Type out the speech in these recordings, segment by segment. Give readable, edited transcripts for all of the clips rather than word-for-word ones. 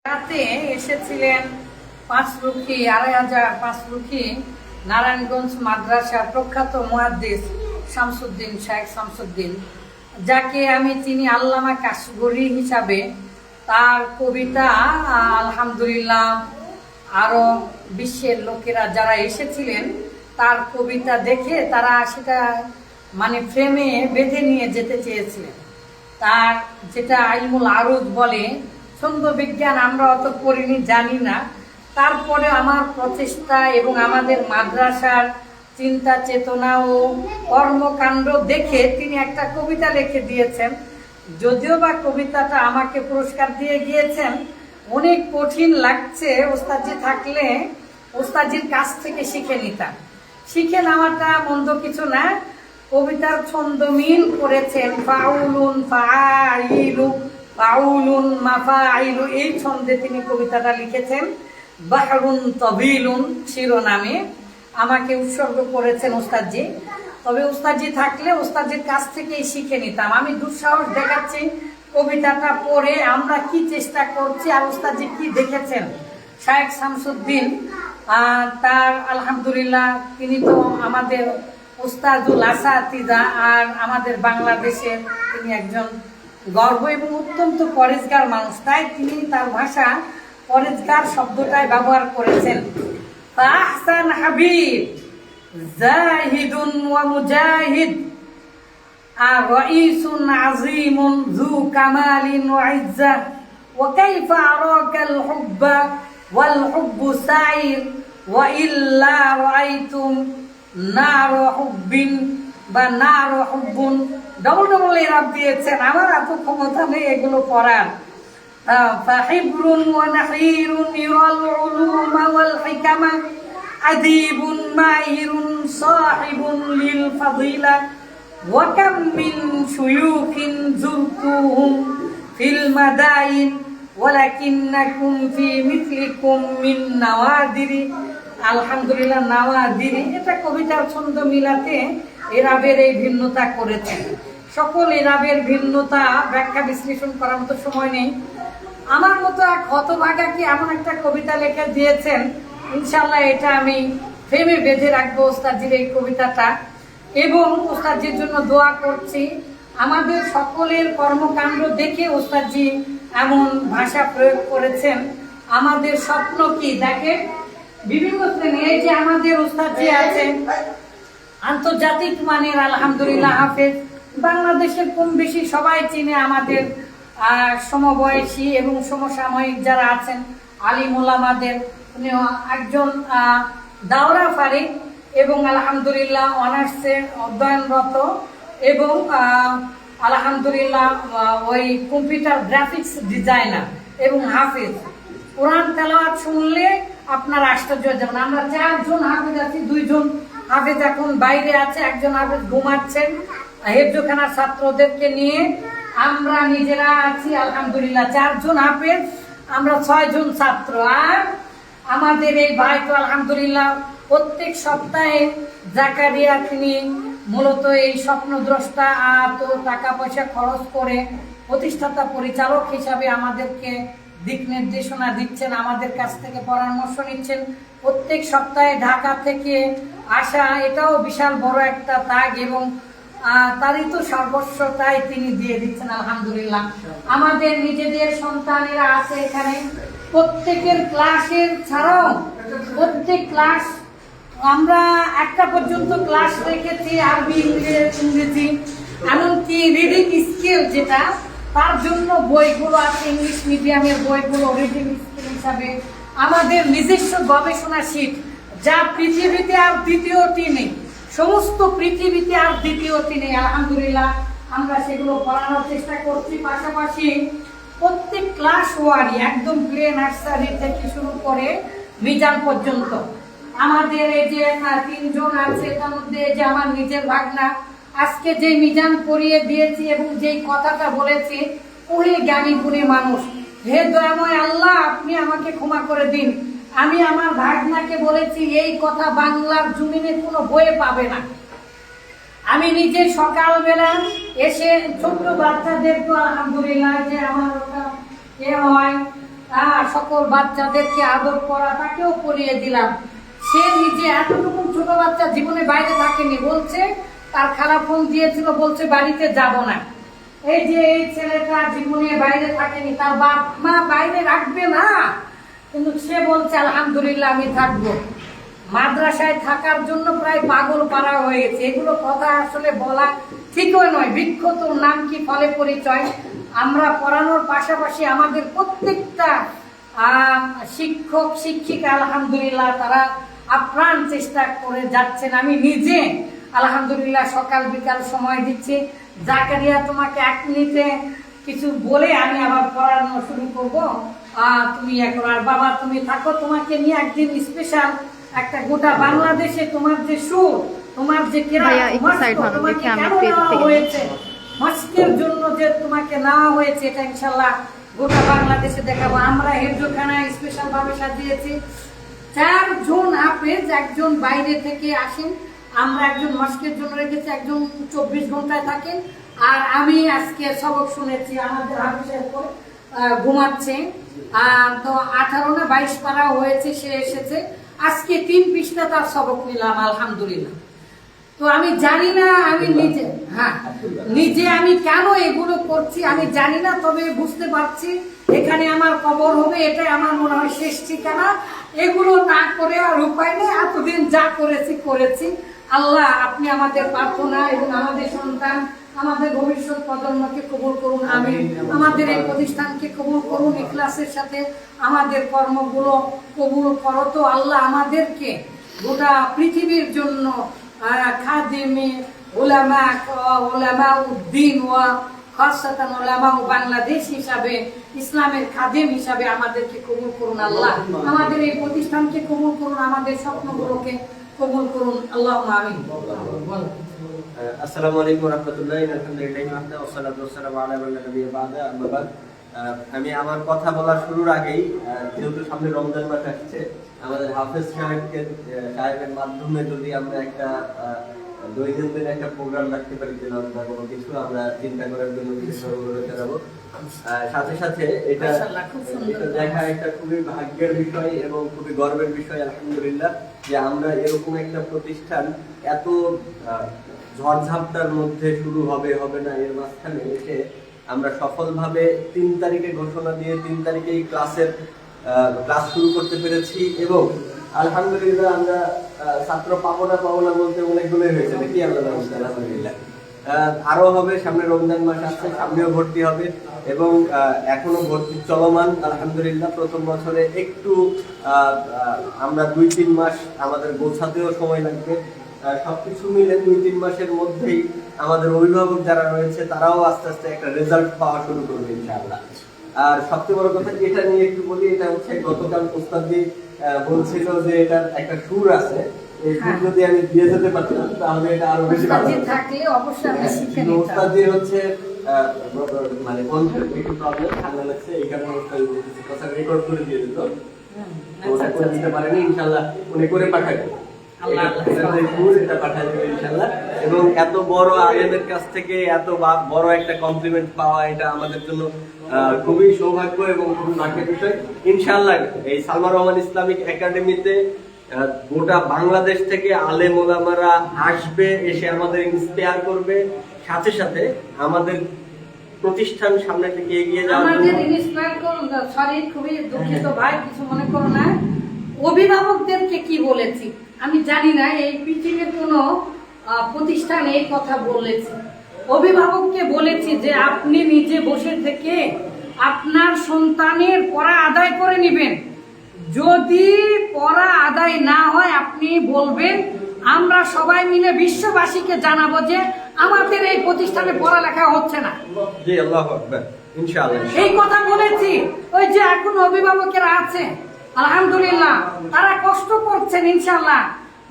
রাতে এসেছিলেন পাঁচরুখি ২৫০০ পাঁচরুখি নারায়ণগঞ্জ মাদ্রাসার প্রখ্যাত মুহাদ্দিস শামসুদ্দিন, শেখ শামসুদ্দিন, যাকে আমি চিনি আল্লামা কাশগরি হিসাবে। তার কবিতা আলহামদুলিল্লাহ আরো বিশ্বের লোকেরা যারা এসেছিলেন তার কবিতা দেখে তারা সেটা ফ্রেমে বেঁধে নিয়ে যেতে চেয়েছিলেন। তার যেটা ইলমুল আরুজ বলে, ছন্দ বিজ্ঞান আমরা অত পড়িনি, জানি না, তারপরে আমার প্রচেষ্টা এবং আমাদের মাদ্রাসার চিন্তা চেতনা ও কর্মকাণ্ড দেখে তিনি একটা কবিতা লিখে দিয়েছেন। যদিও বা কবিতাটা আমাকে পুরস্কার দিয়ে গিয়েছেন, অনেক কঠিন লাগছে। ওস্তাদজি থাকলে ওস্তাদজির কাছ থেকে শিখে নিতাম। শিখে নেওয়াটা মন্দ কিছু না। কবিতার ছন্দ মিল করেছেন, ফাউলুন ফাইলু ফাউলুন মাফাইলু, এই ছন্দে তিনি কবিতাটা লিখেছেন। বাহরুন তবিলুন শিরোনামে আমাকে উৎসর্গ করেছেন ওস্তাদজি। তবে ওস্তাদজি থাকলে ওস্তাদজির কাছ থেকেই শিখে নিতাম। আমি দুঃসাহস দেখাচ্ছি কবিতাটা পড়ে আমরা কি চেষ্টা করছি আর ওস্তাদজি কি দেখেছেন। শেখ শামসুদ্দিন তার আলহামদুলিল্লাহ তিনি তো আমাদের উস্তাদুল আসাতিজা, আর আমাদের বাংলাদেশের তিনি একজন গর্ব এবং অত্যন্ত পরেজগার মানুষ। তাই তিনি তার ভাষা পরেজগার শব্দটাই ব্যবহার করেছেন। ফাহসান হাবিব জাহিদুন ওয়া মুজাহিদ রাইসুন আযীমুন যু কামালিন ওয়া ইজ্জা ওয়া কাইফা আরাকাল হুব্বা ওয়াল হুব্বু সাইর ওয়া ইল্লা রাআইতুম নার হুব্বিন বা নার হুব্বুন, ডবল ডবল এরাব দিয়েছেন। আমার এত ক্ষমতা নেই এগুলো পড়ার। ফাহিবরুন ওয়া নাহিরুন ইউরাল উলুমা ওয়াল হিকামা আদিবুন মাহিরুন সাহিবুন লিল ফাদিলা ওয়া কাম মিন শুয়ুখিন যুরতুহুম ফিল মাদাইন ওয়ালাকিন্নাকুম ফি মিথলিকুম মিন নাওয়াদিরি। আলহামদুলিল্লাহ, নাওয়াদিরি এটা কবিতার ছন্দ মিলাতে এরাবের এই ভিন্নতা করেছেন। সকল এরাবের ভিন্নতা ব্যাখ্যা বিশ্লেষণ করার মতো সময় নেই। আমার মতো এক হতভাগাকে এমন একটা কবিতা লেখা দিয়েছেন, ইনশাল্লাহ এটা আমি ফ্রেমে বেঁধে রাখবো ওস্তাদজির এই কবিতাটা, এবং ওস্তাদজির জন্য দোয়া করছি। আমাদের সকলের কর্মকাণ্ড দেখে ওস্তাদজি এমন ভাষা প্রয়োগ করেছেন। আমাদের স্বপ্ন কি দেখে বিভিন্ন শ্রেণী, এই যে আমাদের ওস্তাদজি আছেন আন্তর্জাতিক মানের আলহামদুলিল্লাহ হাফেজ, বাংলাদেশের কম বেশি সবাই চিনে। আমাদের সমবয়সী এবং সমসাময়িক যারা আছেন আলিম ওলামাদের, উনি একজন দাওরা ফারিক এবং আলহামদুলিল্লাহ অনার্সে অধ্যয়নরত, এবং আলহামদুলিল্লাহ ওই কম্পিউটার গ্রাফিক্স ডিজাইনার এবং হাফেজ। কোরআন তেলাওয়াত শুনলে আপনার আশ্চর্য হয়ে যাবেন। আমরা 4 জন হাফেজ আছি, 2 জন হাফেজ এখন বাইরে আছে, একজন হাফেজ ঘুমাচ্ছেন। হেফজখানার ছাত্রদেরকে নিয়ে আমরা নিজেরা আছি আলহামদুলিল্লাহ 4 জন হাফেজ, আমরা 6 জন ছাত্র। আর আমাদের এই ভাই তো আলহামদুলিল্লাহ প্রত্যেক সপ্তাহে জাকারিয়া, তিনি মূলত এই স্বপ্নদ্রষ্টা, তো টাকা পয়সা খরচ করে প্রতিষ্ঠাতা পরিচালক হিসাবে আমাদেরকে দিক নির্দেশনা দিচ্ছেন, আমাদের কাছ থেকে পরামর্শ নিচ্ছেন। প্রত্যেক সপ্তাহে ঢাকা থেকে আসা এটাও বিশাল বড় একটা ত্যাগ, এবং তারই তো সর্বস্ব, তাই তিনি দিয়ে দিচ্ছেন আলহামদুলিল্লাহ। আমাদের নিজেদের সন্তানেরা আছে এখানে, প্রত্যেকের ক্লাসের ছাড়াও প্রত্যেক ক্লাস আমরা একটা পর্যন্ত ক্লাস রেখেছি, আরবি, ইংরেজি, এমনকি রিডিং স্কিল যেটা, তার জন্য বইগুলো আছে, ইংলিশ মিডিয়ামের বইগুলো রিডিং স্কিল হিসাবে। আমাদের নিজস্ব গবেষণা শীট, যা পৃথিবীতে আর দ্বিতীয়টি নেই, সমস্ত পৃথিবীতে আর দ্বিতীয়টি নেই আলহামদুলিল্লাহ, আমরা সেগুলো পড়ানোর চেষ্টা করছি। পাশাপাশি প্রত্যেক ক্লাস ওয়ারি একদম প্লে নার্সারি থেকে শুরু করে মিজান পর্যন্ত আমাদের এই যে 3 জন আছে, তার মধ্যে যে আমার নিজের ভাগনা, আজকে যে মিজান পড়িয়ে দিয়েছি এবং যেই কথাটা বলেছি, ওই জ্ঞানী গুণী মানুষ। হে দয়াময় আল্লাহ, আপনি আমাকে ক্ষমা করে দিন। আমি আমার ভাগনাকে বলেছি এই কথা বাংলার জমিনে কোনো বইয়ে পাবে না। আমি নিজে সকালবেলা এসে ছোট্ট বাচ্চাদেরকে আলহামদুলিল্লাহ যে আমার ওটা হয় সকল বাচ্চাদেরকে আদর করা, তাকেও পরিয়ে দিলাম। সে নিজে এতটুকু ছোট বাচ্চা জীবনে বাইরে থাকেনি, বলছে তার খালা ফোন দিয়েছিল, বলছে বাড়িতে যাব না। এই যে এই ছেলেটা জীবনে বাইরে থাকেনি, তার বাপ মা বাইরে রাখবে না, কিন্তু সে বলছে আলহামদুলিল্লাহ আমি থাকবো। মাদ্রাসায় থাকার জন্য প্রায় পাগল পাড়া হয়ে গেছে। এগুলো কথা আসলে বলা ঠিকই নয়। বৃক্ষ তোর নাম কি ফলে পরিচয়। আমরা পড়ানোর পাশাপাশি আমাদের প্রত্যেকটা শিক্ষক শিক্ষিকা আলহামদুলিল্লাহ তারা আপ্রাণ চেষ্টা করে যাচ্ছেন। আমি নিজে আলহামদুলিল্লাহ সকাল বিকাল সময় দিচ্ছি। জাকারিয়া, তোমাকে 1 মিনিটে কিছু বলে আমি আবার পড়ানো শুরু করব, তুমি এখন আর বাবা তুমি থাকো। তোমাকে নিয়ে একদিন স্পেশাল একটা গোটা বাংলাদেশে তোমার যে সুর, তোমার যে হয়েছে মস্কের জন্য যে তোমাকে নেওয়া হয়েছে, এটা ইনশাল্লাহ গোটা বাংলাদেশে দেখাবো। আমরা হেফজখানায় স্পেশাল ভাবে সাজিয়েছি। 4 জন হাফেজ, একজন বাইরে থেকে আসেন, আমরা একজন মস্কের জন্য রেখেছি, একজন 24 ঘন্টায় থাকেন। আর আমি আজকে সবক শুনেছি, আমাদের হাফেজের পর ঘুমাচ্ছে। তো 18 না 22 পারা হয়েছে, সে এসেছে আজকে 3 পৃষ্ঠা তার সবক নিলাম আলহামদুলিল্লাহ। তো আমি জানি না, আমি নিজে আমি কেন এগুলো করছি আমি জানি না, তবে বুঝতে পারছি এখানে আমার কবর হবে, এটাই আমার মনে হয় শেষ ঠিকানা। এগুলো না করে আর উপায় নেই, এতদিন যা করেছি। আল্লাহ আপনি আমাদের প্রার্থনা এবং আমাদের সন্তান, আমাদের ভবিষ্যৎ প্রজন্মকে কবুল করুন। আমি আমাদের এই প্রতিষ্ঠানকে কবুল করুন, ইখলাসের সাথে আমাদের কর্মগুলো কবুল করো। তো আল্লাহ আমাদেরকে গোটা পৃথিবীর জন্য খাদিমে উলামা উদ্দিন ওয়া খাসাতান উলামা বাংলাদেশ হিসাবে, ইসলামের খাদিম হিসাবে আমাদেরকে কবুল করুন। আল্লাহ আমাদের এই প্রতিষ্ঠানকে কবুল করুন, আমাদের স্বপ্নগুলোকে কবুল করুন। আল্লাহুম্মা আমিন। আসসালামু আলাইকুম ওয়া রাহমাতুল্লাহি ওয়া বারাকাতুহু। আমি আমার কথা বলার শুরুর আগেই, যেহেতু সামনে রমজান মাস আসছে, আমাদের হাফেজ সাহেবের মাধ্যমে যদি আমরা একটা দৈনন্দিন একটা প্রোগ্রাম রাখতে পারি, কোনো কিছু আমরা চিন্তা করার জন্য জানাবো। সাথে সাথে এটা দেখা একটা খুবই ভাগ্যের বিষয় এবং খুবই গর্বের বিষয় আলহামদুলিল্লাহ, যে আমরা এরকম একটা প্রতিষ্ঠান এত ঝড়ঝাপটার মধ্যে শুরু হবে না, এর মাঝখানে এসে আমরা সফলভাবে 3 তারিখে ঘোষণা দিয়ে 3 তারিখে ক্লাস শুরু করতে পেরেছি। এবং আলহামদুলিল্লাহ আমরা ছাত্র পাবো না বলতে অনেকগুলোই হয়েছে নাকি, আলহামদুলিল্লাহ আরো হবে। সামনে রমজান মাস আসছে, সামনেও ভর্তি হবে এবং এখনো ভর্তি চলমান আলহামদুলিল্লাহ। প্রথম বছরে একটু আমরা 2-3 মাস আমাদের গোছাতেও সময় লাগবে। সবকিছু মিলে 2-3 মাসের মধ্যেই আমাদের অভিভাবক যারা রয়েছে তারাও আস্তে আস্তে একটা রেজাল্ট পাওয়া শুরু করবে ইনশাআল্লাহ। আর সবচেয়ে বড় কথা যেটা নিয়ে একটু বলি, এটা হচ্ছে গতকাল ওস্তাদজি বলছিল যে এটার একটা সুর আছে, এই সুর যদি আমি দিয়ে যেতে পারতাম তাহলে এটা আরো বেশি ভালো হতো। থাকলে অবশ্যই আমি শিখে নিতাম। ওস্তাদজি হচ্ছে মানে কনসেপ্ট একটু প্রবলেম ঠান্ডা লাগছে, এই কারণে ওস্তাদজি কথা রেকর্ড করে দিয়ে দিত। ওটা করে দিতে পারেনি, ইনশাআল্লাহ উনি করে পাঠাবেন। এবং এত বড় আলেমের কাছ থেকে এত বড় একটা কমপ্লিমেন্ট পাওয়া, এটা আমাদের জন্য খুবই সৌভাগ্য এবং খুবই ভাগ্যের বিষয়। ইনশাআল্লাহ এই সালমান রহমান ইসলামিক একাডেমিতে গোটা বাংলাদেশ থেকে আলেম ওলামারা আসবে, এসে আমাদের ইন্সপায়ার করবে, সাথে সাথে আমাদের প্রতিষ্ঠান সামনে থেকে এগিয়ে যাওয়ার জন্য আমাদের ইন্সপায়ার করুন। সরি, খুবই দুঃখিত ভাই, কিছু মনে করো না। অভিভাবকদেরকে কি বলেছি আমি জানি না, এই পৃথিবীর কোনো প্রতিষ্ঠান এই কথা বলেছে। অভিভাবককে বলেছি যে আপনি নিজে বসে থেকে আপনার সন্তানের পড়া আদায় করে নেবেন। যদি পড়া আদায় না হয় আপনি বলবেন, আমরা সবাই মিলে বিশ্ববাসীকে জানাবো যে আমাদের এই প্রতিষ্ঠানে পড়ালেখা হচ্ছে না। জি, আল্লাহু আকবার, ইনশাআল্লাহ এই কথা বলেছি। ওই যে এখন অভিভাবকেরা আছে আলহামদুলিল্লাহ, তারা কষ্ট করছেন। ইনশাআল্লাহ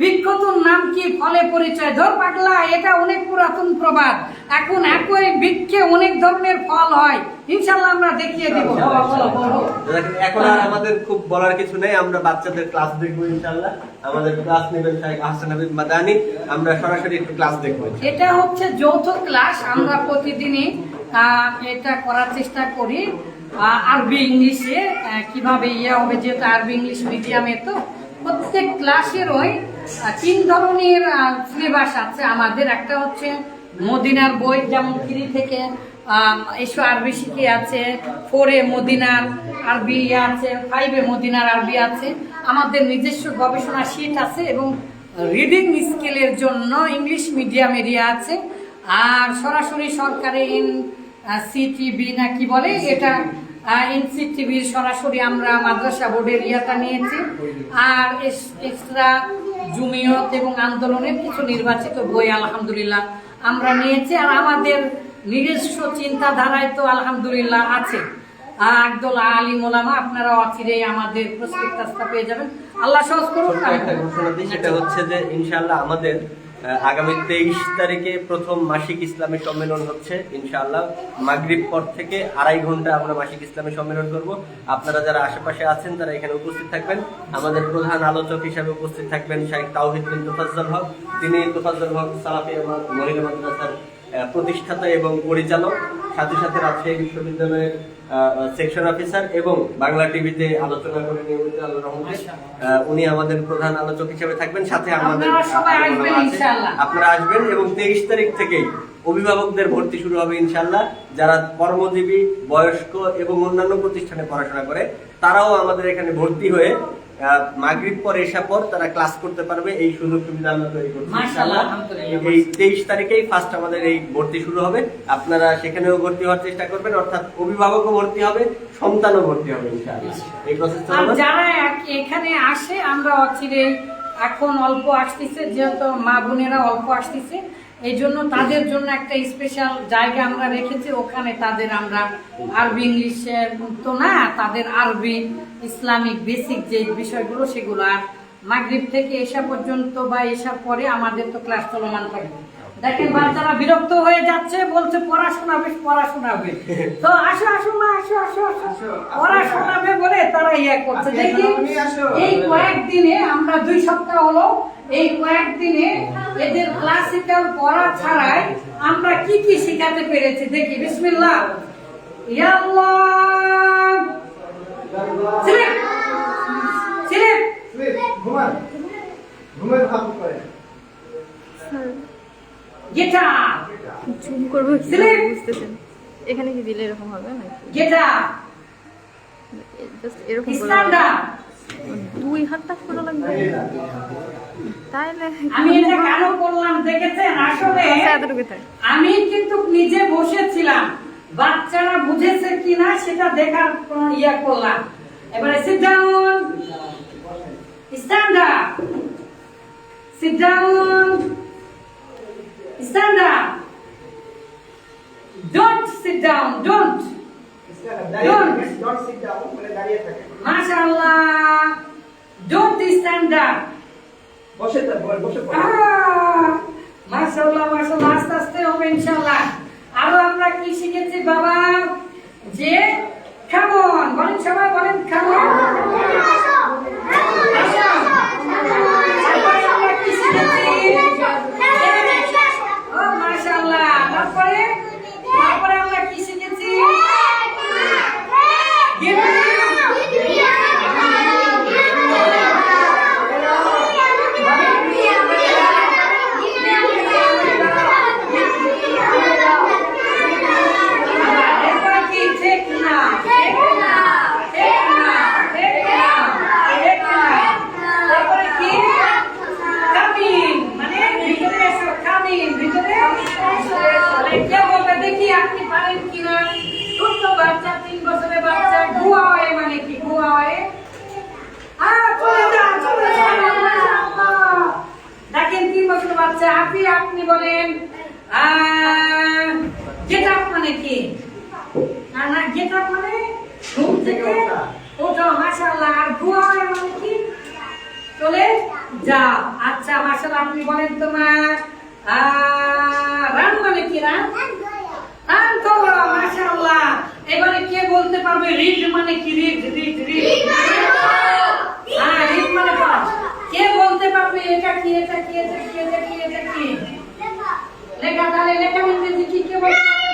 বৃক্ষতুর নাম কি ফলে পরিচয়। ধর পাগলা, এটা অনেক পুরাতন প্রবাদ। এখন একই বৃক্ষে অনেক ধরনের ফল হয়, ইনশাআল্লাহ আমরা দেখিয়ে দেব। এখন আর আমাদের খুব বলার কিছু নেই, আমরা বাচ্চাদের ক্লাস দেখবো ইনশাআল্লাহ। আমাদের ক্লাস নেবেন শাইখ আহসান হাবিব মাদানী, আমরা সরাসরি একটু ক্লাস দেখবো। এটা হচ্ছে যৌথ ক্লাস, আমরা প্রতিদিনই এটা করার চেষ্টা করি। আরবি ইংলিশে কিভাবে ইয়ে হবে, যেহেতু আরবি ইংলিশ মিডিয়ামে তো প্রত্যেক ক্লাসের ওই 3 ধরনের সিলেবাস আছে আমাদের। একটা হচ্ছে মদিনার বই, যেমন 3 থেকে এসো আরবি শিখে আছে, 4-এ মদিনার আরবি আছে, 5-এ মদিনার আরবি আছে। আমাদের নিজস্ব গবেষণা শীট আছে এবং রিডিং স্কিলের জন্য ইংলিশ মিডিয়াম এরিয়া আছে। আর সরাসরি সরকারি সিটিভি না কি বলে এটা, এনসিটিভির সরাসরি আমরা মাদ্রাসা বোর্ডের ইয়াটা নিয়েছি। আর এক্সট্রা জুমিয়ত এবং আন্দোলনের কিছু নির্বাচিত বই আলহামদুলিল্লাহ আমরা নিয়েছি। আর আমাদের নিজস্ব চিন্তাধারায় তো আলহামদুলিল্লাহ আছে একদল আলিম ওলামা। আপনারা অচিরেই আমাদের প্রসপেক্টাসটা পেয়ে যাবেন, আল্লাহ সহজ করুন। একটা ঘোষণা দিই, সেটা হচ্ছে যে ইনশাআল্লাহ আমাদের আগামী 23 তারিখে প্রথম মাসিক ইসলামী সম্মেলন হচ্ছে। ইনশাআল্লাহ মাগরিব পর থেকে 2.5 ঘন্টা আমরা মাসিক ইসলামী সম্মেলন করব। আপনারা যারা আশেপাশে আছেন তারা এখানে উপস্থিত থাকবেন। আমাদের প্রধান আলোচক হিসেবে উপস্থিত থাকবেন শাইখ তাওহীদ বিন তোফাজ্জল হক। তিনি তোফাজ্জল হক সালাফিয়া মহিলা মাদ্রাসার প্রতিষ্ঠাতা এবং পরিচালক, সাথে সাথে রাজশাহী বিশ্ববিদ্যালয়ের সেকশন অফিসার এবং বাংলা টিভিতে আলোচনা করে নিয়মিত আল্লাহর রহমতে উনি আমাদের প্রধান আলোচক হিসেবে থাকবেন। সাথে আমাদের আপনারা আসবেন এবং 23 তারিখ থেকেই অভিভাবকদের ভর্তি শুরু হবে ইনশাআল্লাহ। যারা কর্মজীবী, বয়স্ক এবং অন্যান্য প্রতিষ্ঠানে পড়াশোনা করে তারাও আমাদের এখানে ভর্তি হয়ে মাগরিব পর এশা পর তারা ক্লাস করতে পারবে। এই সুযোগ সুবিধা আমরা তৈরি করছি ইনশাআল্লাহ। এই 23 তারিখেই ফার্স্ট আমাদের এই ভর্তি শুরু হবে। আপনারা সেখানেও ভর্তি হওয়ার চেষ্টা করবেন, অর্থাৎ অভিভাবকও ভর্তি হবে, সন্তানও ভর্তি হবে ইনশাআল্লাহ। এই প্রসেসটা যারা এখানে আসে আমরা অচিরে, এখন অল্প আসতেছে যেহেতু মা বোনেরা অল্প আসতেছে, এই জন্য তাদের জন্য একটা স্পেশাল জায়গা আমরা রেখেছি। ওখানে তাদের আমরা আরবি ইংলিশের তো না, তাদের আরবি ইসলামিক বেসিক যে বিষয়গুলো সেগুলো। আর মাগরিব থেকে এসা পর্যন্ত বা এসার পরে আমাদের তো ক্লাস চলমান থাকবে। দেখেন বাচ্চারা বিরক্ত হয়ে যাচ্ছে, বলছে পড়াশোনাবে পড়াশোনাবে। তো আসো আসো মা, আসো আসো আসো, পড়াশোনাবে বলে তারা ইয়ে করছে। দেখি এই কয়েকদিনে আমরা 2 সপ্তাহ হলো, এই কয়েকদিনে এদের ক্লাসিক্যাল পড়া ছাড়াই আমরা কি কি শেখাতে পেরেছি দেখি। বিসমিল্লাহ, ইয়া আল্লাহ, স্লিপ স্লিপ ঘুমান ঘুমের ভাব করে গেটা জুম করব বুঝতেছেন। এখানে কি দিলে এরকম হবে নাকি? গেটা জাস্ট এরকম করে স্ট্যান্ড আপ। 2 হাত টাচ করা লাগবে তাইলে। আমি এটা কেন করলাম দেখেছেন? আসলে এতটুকু থাক। আমি কিন্তু নিজে বসেছিলাম, বাচ্চারা বুঝেছে কিনা সেটা দেখার ইয়া করলাম। এবারে sit down, stand up, sit down, stand up, don't sit down, don't sit down বলে দাঁড়িয়ে থাকে। মাশাআল্লাহ, don't stand up, বসে থাক, বসে পড়ো। মাশাআল্লাহ মাশাআল্লাহ, আস্তে আস্তে হবে ইনশাআল্লাহ। আরো আমরা কি শিখেছি বাবা? যে খামন বলেন, সবাই বলেন খামন। তারপরে আমরা কি শিখেছি? দেখি আপনি পারেন কিনা। ছোট্ট বাচ্চা, 3 বছরের বাচ্চা গুয়া হয় মানে কি? গুয়া হয় দেখেন 3 বছরের বাচ্চা। আপনি বলেন গেট আপ মানে কি? না গেট আপ মানে ঘুম থেকে ওঠো, মাশাআল্লাহ। আর গুয়া হয় মানে কি? চলে যাও। আচ্ছা মাশাআল্লাহ, আপনি বলেন তোমার রান মানে কি? রান রান তো মাশাআল্লাহ। এবারে কে বলতে পারবে রিড মানে কি? রিড রিড রিড, হ্যাঁ রিড মানে পড়া। কে বলতে পারবে এটা কি? এটা কি? এটা কি? এটা কি? এটা কি? লেখা। তাহলে লেখা বলতে কি? কে বলতে পারবে?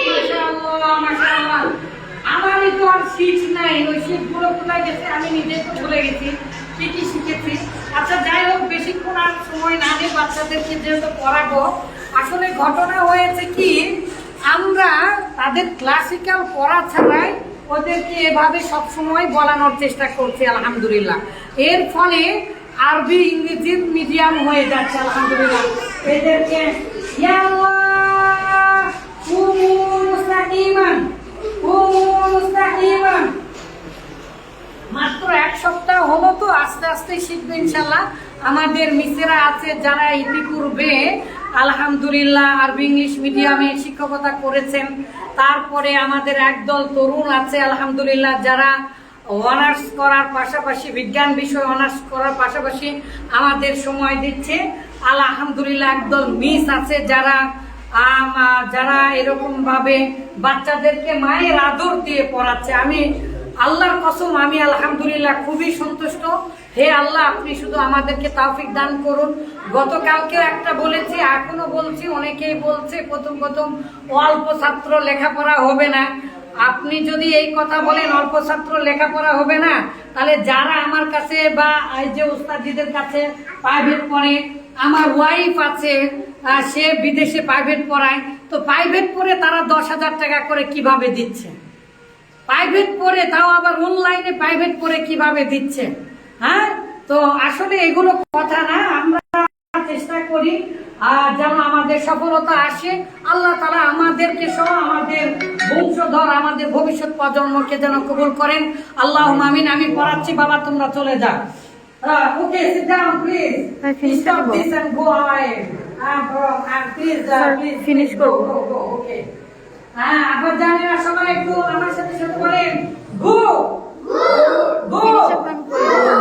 মাশাআল্লাহ মাশাআল্লাহ। এগুলো কোথায় গেছে আমি নিজে তো ভুলে গেছি, কি কি শিখেছি। আচ্ছা যাই হোক, বেশিক্ষণ আর সময় না নিয়ে বাচ্চাদেরকে যেহেতু পড়াবো, আসলে ঘটনা হয়েছে কি, আমরা তাদের ক্লাসিক্যাল পড়া ছাড়াই ওদেরকে এভাবে সবসময় বলানোর চেষ্টা করছি আলহামদুলিল্লাহ। এর ফলে আরবি ইংরেজি মিডিয়াম হয়ে যাচ্ছে আলহামদুলিল্লাহ। এদেরকে ইয়া আল্লাহ কুমু মুস্তাকিমান, কুমু মুস্তাকিমান, মাত্র 1 সপ্তাহ হলো তো, আস্তে আস্তে শিখবে ইনশাল্লাহ। আমাদের মিসেরা আছে যারা ইতিপূর্বে আলহামদুলিল্লাহ আরবি ইংলিশ মিডিয়ামে শিক্ষকতা করেছেন, তারপরে আমাদের একদল তরুণ আছে আলহামদুলিল্লাহ যারা অনার্স করার পাশাপাশি, বিজ্ঞান বিষয় অনার্স করার পাশাপাশি আমাদের সময় দিচ্ছে আলহামদুলিল্লাহ। একদল মিস আছে যারা যারা এরকম ভাবে বাচ্চাদেরকে মায়ের আদর দিয়ে পড়াচ্ছে। আমি আল্লাহর কসম, আমি আলহামদুলিল্লাহ খুবই সন্তুষ্ট। হে আল্লাহ, আপনি শুধু আমাদেরকে তৌফিক দান করুন। গতকালকেও একটা বলেছি, এখনো বলছি, অনেকেই বলছে প্রথম অল্প ছাত্র লেখাপড়া হবে না। আপনি যদি এই কথা বলেন অল্প ছাত্র লেখাপড়া হবে না, তাহলে যারা আমার কাছে বা এই যে উস্তাদিদের কাছে প্রাইভেট পড়ে, আমার ওয়াইফ আছে সে বিদেশে প্রাইভেট পড়ায়, তো প্রাইভেট পড়ে তারা 10,000 টাকা করে কিভাবে দিচ্ছে? প্রাইভেট পড়ে, তাও আবার অনলাইনে প্রাইভেট পড়ে কিভাবে দিচ্ছে? হ্যাঁ, তো আসলে এগুলো কথা না। আমরা চেষ্টা করি যেন আমাদের সফলতা আসে। আল্লাহ তাআলা আমাদেরকে সহ আমাদের বংশধর, আমাদের ভবিষ্যৎ প্রজন্মকে যেন কবুল করেন। আল্লাহুম্মা আমিন। আমি পড়াচ্ছি, বাবা তোমরা চলে যাও। Okay, sit down please. Stop this and go away. Please finish করব। ওকে। হ্যাঁ, আবার জানেন সবাই একটু আমার সাথে সাথে বলেন গো।